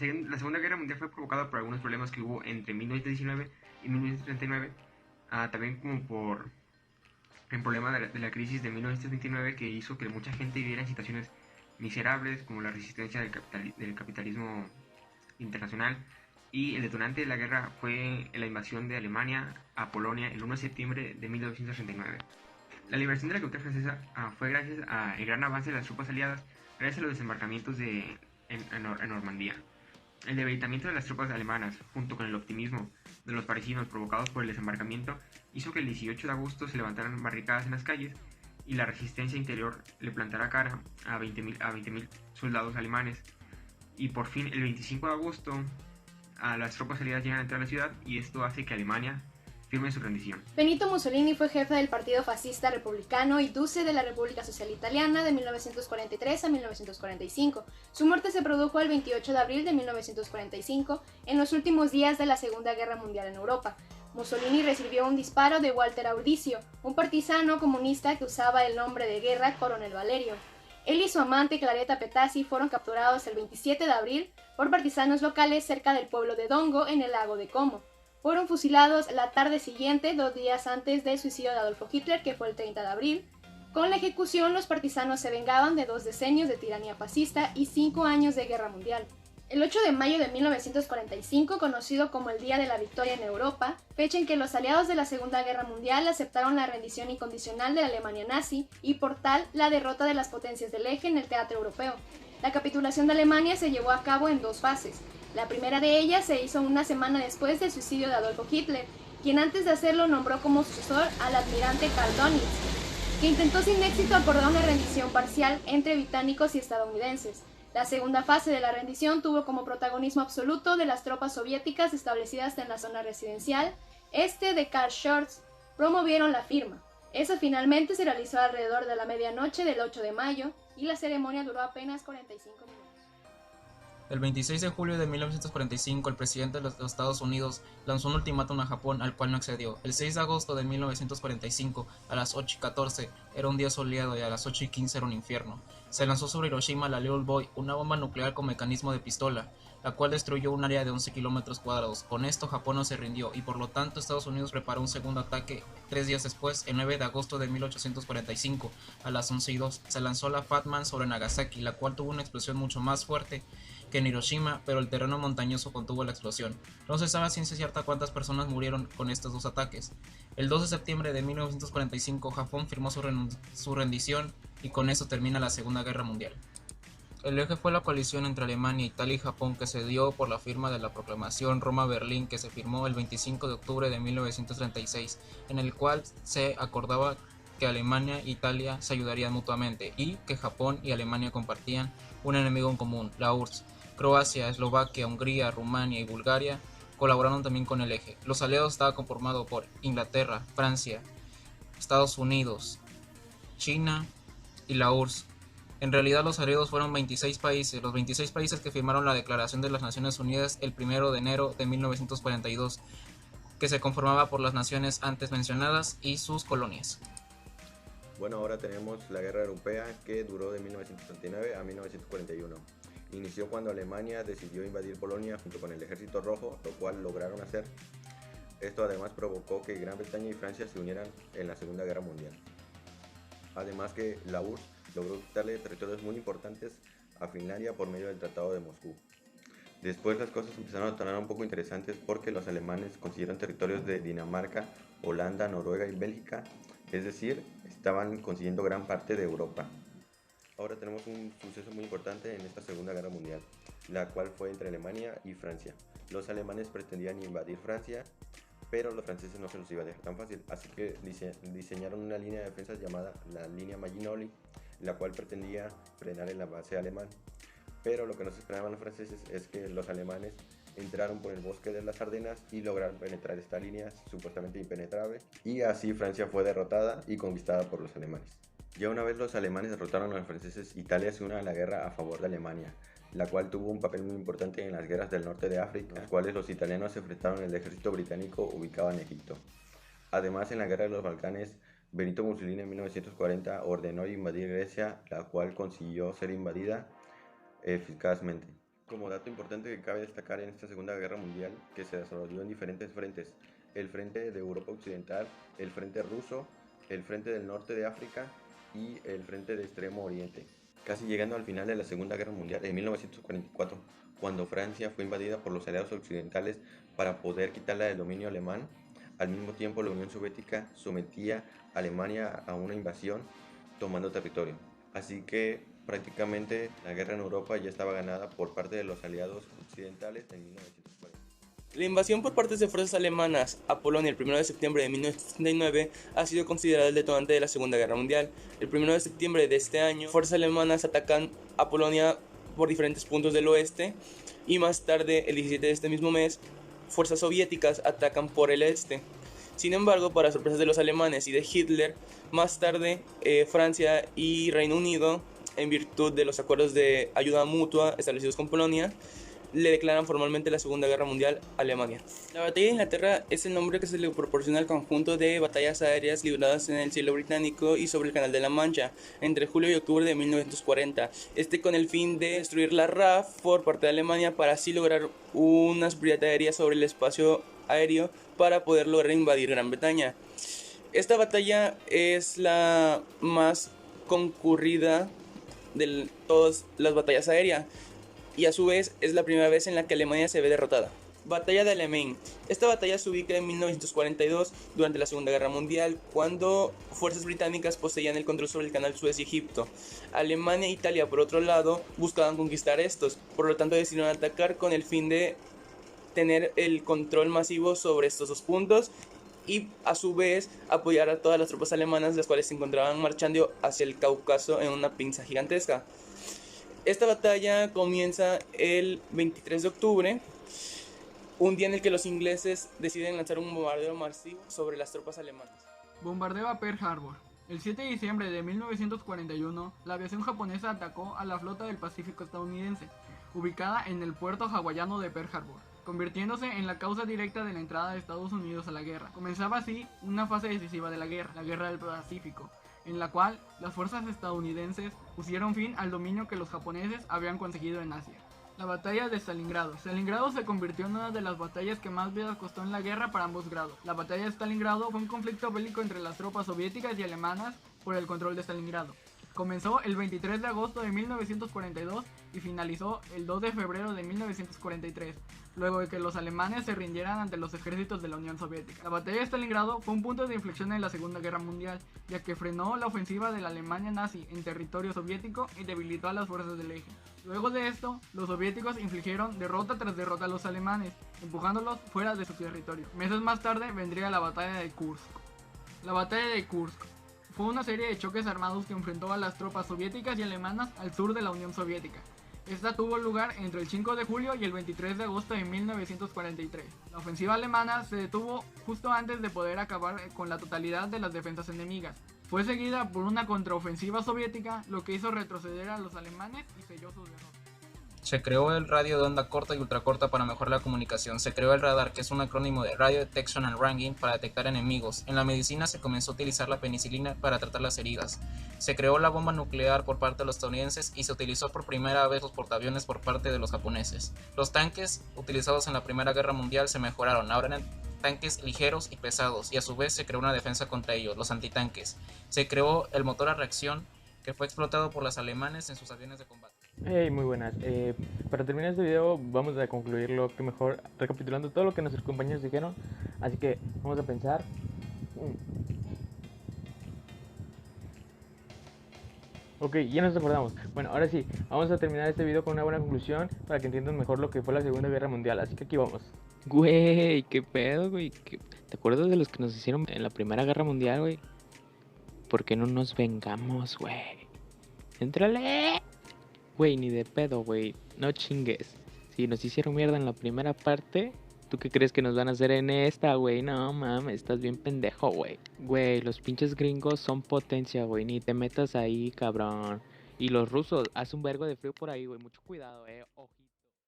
La Segunda Guerra Mundial fue provocada por algunos problemas que hubo entre 1919 y 1939, también como por el problema de la crisis de 1929 que hizo que mucha gente viviera en situaciones miserables, como la resistencia del capitalismo internacional. Y el detonante de la guerra fue la invasión de Alemania a Polonia el 1 de septiembre de 1939. La liberación de la capital francesa fue gracias al gran avance de las tropas aliadas, gracias a los desembarcamientos en Normandía. El debilitamiento de las tropas alemanas, junto con el optimismo de los parisinos provocados por el desembarcamiento, hizo que el 18 de agosto se levantaran barricadas en las calles y la resistencia interior le plantara cara a 20.000 soldados alemanes. Y por fin, el 25 de agosto, las tropas aliadas llegan a entrar a la ciudad y esto hace que Alemania firme su rendición. Benito Mussolini fue jefe del Partido Fascista Republicano y duce de la República Social Italiana de 1943 a 1945. Su muerte se produjo el 28 de abril de 1945, en los últimos días de la Segunda Guerra Mundial en Europa. Mussolini recibió un disparo de Walter Audicio, un partisano comunista que usaba el nombre de guerra Coronel Valerio. Él y su amante Claretta Petazzi fueron capturados el 27 de abril por partisanos locales cerca del pueblo de Dongo, en el lago de Como. Fueron fusilados la tarde siguiente, 2 días antes del suicidio de Adolfo Hitler, que fue el 30 de abril. Con la ejecución, los partisanos se vengaban de 2 decenios de tiranía fascista y 5 años de guerra mundial. El 8 de mayo de 1945, conocido como el Día de la Victoria en Europa, fecha en que los aliados de la Segunda Guerra Mundial aceptaron la rendición incondicional de la Alemania nazi y, por tal, la derrota de las potencias del eje en el teatro europeo. La capitulación de Alemania se llevó a cabo en 2 fases. La primera de ellas se hizo una semana después del suicidio de Adolfo Hitler, quien antes de hacerlo nombró como sucesor al almirante Karl Dönitz, que intentó sin éxito acordar una rendición parcial entre británicos y estadounidenses. La segunda fase de la rendición tuvo como protagonismo absoluto de las tropas soviéticas establecidas en la zona residencial este de Karl Schurz. Promovieron la firma. Eso finalmente se realizó alrededor de la medianoche del 8 de mayo y la ceremonia duró apenas 45 minutos. El 26 de julio de 1945, el presidente de los Estados Unidos lanzó un ultimátum a Japón al cual no accedió. El 6 de agosto de 1945, a las 8:14, era un día soleado y a las 8:15 era un infierno. Se lanzó sobre Hiroshima la Little Boy, una bomba nuclear con mecanismo de pistola, la cual destruyó un área de 11 kilómetros cuadrados. Con esto, Japón no se rindió y por lo tanto Estados Unidos preparó un segundo ataque 3 días después, el 9 de agosto de 1845, a las 11:02. Se lanzó la Fat Man sobre Nagasaki, la cual tuvo una explosión mucho más fuerte que en Hiroshima, pero el terreno montañoso contuvo la explosión. No se sabe a ciencia cierta cuántas personas murieron con estos 2 ataques. El 2 de septiembre de 1945, Japón firmó su rendición y con eso termina la Segunda Guerra Mundial. El eje fue la coalición entre Alemania, Italia y Japón que se dio por la firma de la Proclamación Roma-Berlín que se firmó el 25 de octubre de 1936, en el cual se acordaba que Alemania e Italia se ayudarían mutuamente y que Japón y Alemania compartían un enemigo en común, la URSS. Croacia, Eslovaquia, Hungría, Rumania y Bulgaria colaboraron también con el eje. Los aliados estaban conformados por Inglaterra, Francia, Estados Unidos, China y la URSS. En realidad los aliados fueron 26 países, los 26 países que firmaron la Declaración de las Naciones Unidas el 1 de enero de 1942, que se conformaba por las naciones antes mencionadas y sus colonias. Bueno, ahora tenemos la Guerra Europea que duró de 1939 a 1941. Inició cuando Alemania decidió invadir Polonia junto con el Ejército Rojo, lo cual lograron hacer. Esto además provocó que Gran Bretaña y Francia se unieran en la Segunda Guerra Mundial. Además que la URSS logró quitarle territorios muy importantes a Finlandia por medio del Tratado de Moscú. Después las cosas empezaron a tornar un poco interesantes porque los alemanes consiguieron territorios de Dinamarca, Holanda, Noruega y Bélgica, es decir, estaban consiguiendo gran parte de Europa. Ahora tenemos un suceso muy importante en esta Segunda Guerra Mundial, la cual fue entre Alemania y Francia. Los alemanes pretendían invadir Francia, pero los franceses no se los iba a dejar tan fácil, así que diseñaron una línea de defensa llamada la línea Maginot, la cual pretendía frenar el avance alemán. Pero lo que no se esperaban los franceses es que los alemanes entraron por el bosque de las Ardenas y lograron penetrar esta línea supuestamente impenetrable, y así Francia fue derrotada y conquistada por los alemanes. Ya una vez los alemanes derrotaron a los franceses, Italia se une a la guerra a favor de Alemania, la cual tuvo un papel muy importante en las guerras del norte de África, en las cuales los italianos se enfrentaron al ejército británico ubicado en Egipto. Además, en la guerra de los Balcanes, Benito Mussolini en 1940 ordenó invadir Grecia, la cual consiguió ser invadida eficazmente. Como dato importante que cabe destacar en esta Segunda Guerra Mundial, que se desarrolló en diferentes frentes: el frente de Europa Occidental, el frente ruso, el frente del norte de África y el frente de Extremo Oriente. Casi llegando al final de la Segunda Guerra Mundial, en 1944, cuando Francia fue invadida por los aliados occidentales para poder quitarla del dominio alemán, al mismo tiempo la Unión Soviética sometía a Alemania a una invasión tomando territorio. Así que prácticamente la guerra en Europa ya estaba ganada por parte de los aliados occidentales en 1940. La invasión por parte de fuerzas alemanas a Polonia el 1 de septiembre de 1939 ha sido considerada el detonante de la Segunda Guerra Mundial. El 1 de septiembre de este año, fuerzas alemanas atacan a Polonia por diferentes puntos del oeste y más tarde, el 17 de este mismo mes, fuerzas soviéticas atacan por el este. Sin embargo, para sorpresa de los alemanes y de Hitler, más tarde Francia y Reino Unido, en virtud de los acuerdos de ayuda mutua establecidos con Polonia, le declaran formalmente la Segunda Guerra Mundial a Alemania. La Batalla de Inglaterra es el nombre que se le proporciona al conjunto de batallas aéreas libradas en el cielo británico y sobre el Canal de la Mancha entre julio y octubre de 1940, con el fin de destruir la RAF por parte de Alemania para así lograr una superioridad aérea sobre el espacio aéreo para poder lograr invadir Gran Bretaña. Esta batalla es la más concurrida de todas las batallas aéreas y a su vez es la primera vez en la que Alemania se ve derrotada. Batalla de Alamein. Esta batalla se ubica en 1942 durante la Segunda Guerra Mundial, cuando fuerzas británicas poseían el control sobre el canal Suez y Egipto. Alemania e Italia, por otro lado, buscaban conquistar estos, por lo tanto decidieron atacar con el fin de tener el control masivo sobre estos dos puntos y a su vez apoyar a todas las tropas alemanas, las cuales se encontraban marchando hacia el Cáucaso en una pinza gigantesca. Esta batalla comienza el 23 de octubre, un día en el que los ingleses deciden lanzar un bombardeo masivo sobre las tropas alemanas. Bombardeo a Pearl Harbor. El 7 de diciembre de 1941, la aviación japonesa atacó a la flota del Pacífico estadounidense, ubicada en el puerto hawaiano de Pearl Harbor, convirtiéndose en la causa directa de la entrada de Estados Unidos a la guerra. Comenzaba así una fase decisiva de la Guerra del Pacífico, en la cual las fuerzas estadounidenses pusieron fin al dominio que los japoneses habían conseguido en Asia. La batalla de Stalingrado. Stalingrado se convirtió en una de las batallas que más vidas costó en la guerra para ambos grados. La batalla de Stalingrado fue un conflicto bélico entre las tropas soviéticas y alemanas por el control de Stalingrado. Comenzó el 23 de agosto de 1942 y finalizó el 2 de febrero de 1943, luego de que los alemanes se rindieran ante los ejércitos de la Unión Soviética. La batalla de Stalingrado fue un punto de inflexión en la Segunda Guerra Mundial, ya que frenó la ofensiva de la Alemania nazi en territorio soviético y debilitó a las fuerzas del eje. Luego de esto, los soviéticos infligieron derrota tras derrota a los alemanes, empujándolos fuera de su territorio. Meses más tarde vendría la batalla de Kursk. La batalla de Kursk fue una serie de choques armados que enfrentó a las tropas soviéticas y alemanas al sur de la Unión Soviética. Esta tuvo lugar entre el 5 de julio y el 23 de agosto de 1943. La ofensiva alemana se detuvo justo antes de poder acabar con la totalidad de las defensas enemigas. Fue seguida por una contraofensiva soviética, lo que hizo retroceder a los alemanes y selló sus derrotas. Se creó el radio de onda corta y ultracorta para mejorar la comunicación. Se creó el radar, que es un acrónimo de Radio Detection and Ranging, para detectar enemigos. En la medicina se comenzó a utilizar la penicilina para tratar las heridas. Se creó la bomba nuclear por parte de los estadounidenses y se utilizó por primera vez los portaaviones por parte de los japoneses. Los tanques utilizados en la Primera Guerra Mundial se mejoraron. Ahora eran tanques ligeros y pesados, y a su vez se creó una defensa contra ellos, los antitanques. Se creó el motor a reacción, que fue explotado por los alemanes en sus aviones de combate. Hey, muy buenas. Para terminar este video vamos a concluirlo que mejor recapitulando todo lo que nuestros compañeros dijeron. Así que vamos a pensar. Ok, ya nos acordamos. Bueno, ahora sí, vamos a terminar este video con una buena conclusión para que entiendan mejor lo que fue la Segunda Guerra Mundial. Así que aquí vamos. Güey, qué pedo, güey. ¿Te acuerdas de los que nos hicieron en la Primera Guerra Mundial, güey? ¿Por qué no nos vengamos, güey? ¡Éntrale! Güey, ni de pedo, güey. No chingues. Si nos hicieron mierda en la primera parte, ¿tú qué crees que nos van a hacer en esta, güey? No, mames, estás bien pendejo, güey. Güey, los pinches gringos son potencia, güey. Ni te metas ahí, cabrón. Y los rusos, hace un vergo de frío por ahí, güey. Mucho cuidado, ojito.